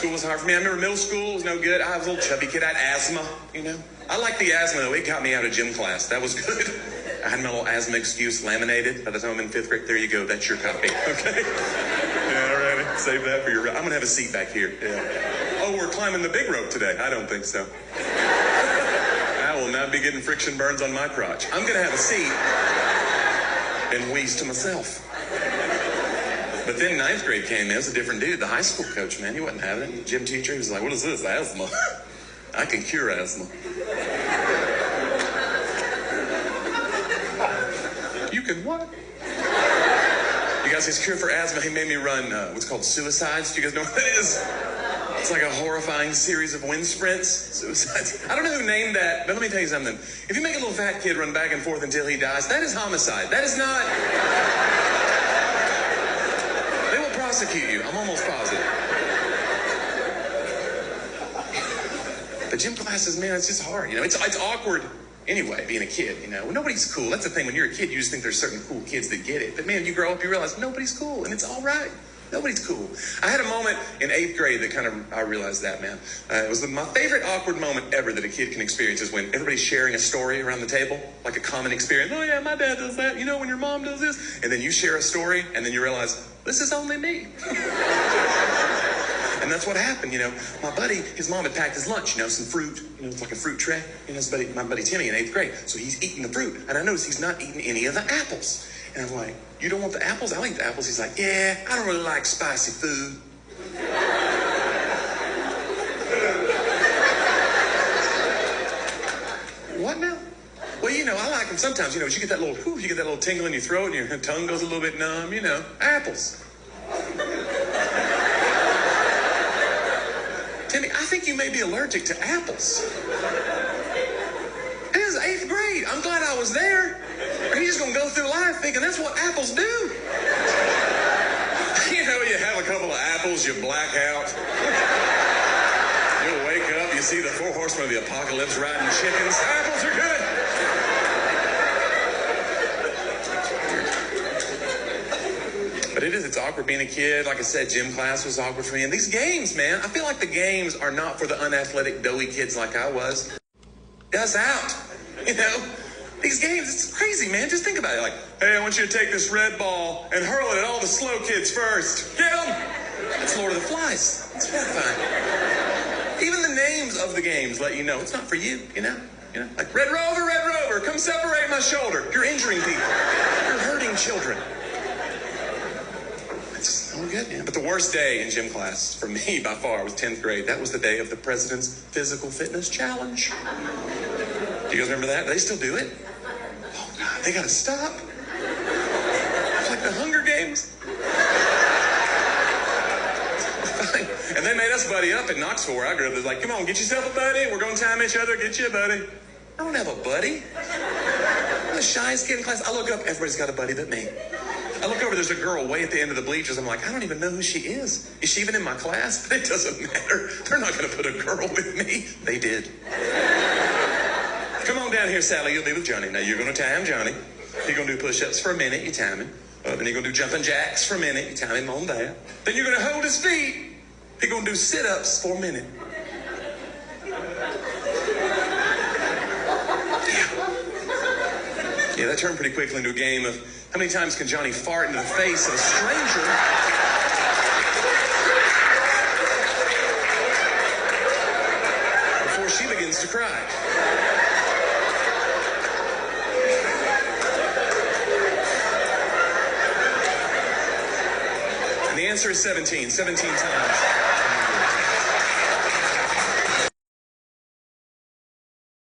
school was hard for me. I remember middle school was no good. I was a little chubby kid. I had asthma, you know. I liked the asthma, though. It got me out of gym class. That was good. I had my little asthma excuse laminated by the time I'm in 5th grade. There you go. That's your copy, okay? Yeah, all right. Save that for your... I'm going to have a seat back here. Yeah. Oh, we're climbing the big rope today. I don't think so. I will not be getting friction burns on my crotch. I'm going to have a seat and wheeze to myself. But then 9th grade came in. It was a different dude. The high school coach, man, he wasn't having it. The gym teacher, he was like, what is this? Asthma. I can cure asthma. You can what? You guys, his cure for asthma, he made me run what's called suicides. Do you guys know what that is? It's like a horrifying series of wind sprints. Suicides. I don't know who named that, but let me tell you something. If you make a little fat kid run back and forth until he dies, that is homicide. That is not... They will prosecute you. I'm almost positive. The gym classes, man, it's just hard. You know, it's awkward anyway, being a kid, you know. Nobody's cool. That's the thing. When you're a kid, you just think there's certain cool kids that get it. But, man, you grow up, you realize nobody's cool, and it's all right. Nobody's cool. I had a moment in 8th grade that kind of, I realized that, man. It was my favorite awkward moment ever that a kid can experience is when everybody's sharing a story around the table, like a common experience. Oh, yeah, my dad does that. You know, when your mom does this. And then you share a story, and then you realize, this is only me. And that's what happened, you know. My buddy, his mom had packed his lunch, you know, some fruit. You know, it's like a fruit tray. You know, my buddy Timmy in 8th grade. So he's eating the fruit. And I noticed he's not eating any of the apples. And I'm like, you don't want the apples? I'll eat the apples. He's like, yeah, I don't really like spicy food. What now? Well, you know, I like them sometimes. You know, you get that little tingle in your throat and your tongue goes a little bit numb. You know, apples. Timmy, I think you may be allergic to apples. It is 8th grade. I'm glad I was there. Or he's just going to go through life thinking that's what apples do. You know, you have a couple of apples, you black out. You'll wake up, you see the 4 horsemen of the apocalypse riding chickens. Apples are good. But it's awkward being a kid. Like I said, gym class was awkward for me. And these games, man, I feel like the games are not for the unathletic, doughy kids like I was. Us out, you know? These games, it's crazy, man. Just think about it. Like, hey, I want you to take this red ball and hurl it at all the slow kids first. Get them! That's Lord of the Flies. It's horrifying. Even the names of the games let you know it's not for you, you know? Like, Red Rover, come separate my shoulder. You're injuring people. You're hurting children. It's no good, man. But the worst day in gym class, for me, by far, was 10th grade. That was the day of the President's Physical Fitness Challenge. Do you guys remember that? Do they still do it? Oh, God, they got to stop. It's like the Hunger Games. And they made us buddy up in Knoxville, where I grew up. They're like, come on, get yourself a buddy. We're going to time each other. Get you a buddy. I don't have a buddy. I'm the shyest kid in class. I look up, everybody's got a buddy but me. I look over, there's a girl way at the end of the bleachers. I'm like, I don't even know who she is. Is she even in my class? It doesn't matter. They're not going to put a girl with me. They did. Come on down here, Sally. You'll be with Johnny. Now, you're going to time Johnny. You're going to do push-ups for a minute. You time him. Then you're going to do jumping jacks for a minute. You time him on that. Then you're going to hold his feet. You're going to do sit-ups for a minute. Yeah, that turned pretty quickly into a game of how many times can Johnny fart into the face of a stranger before she begins to cry. And the answer is 17 times.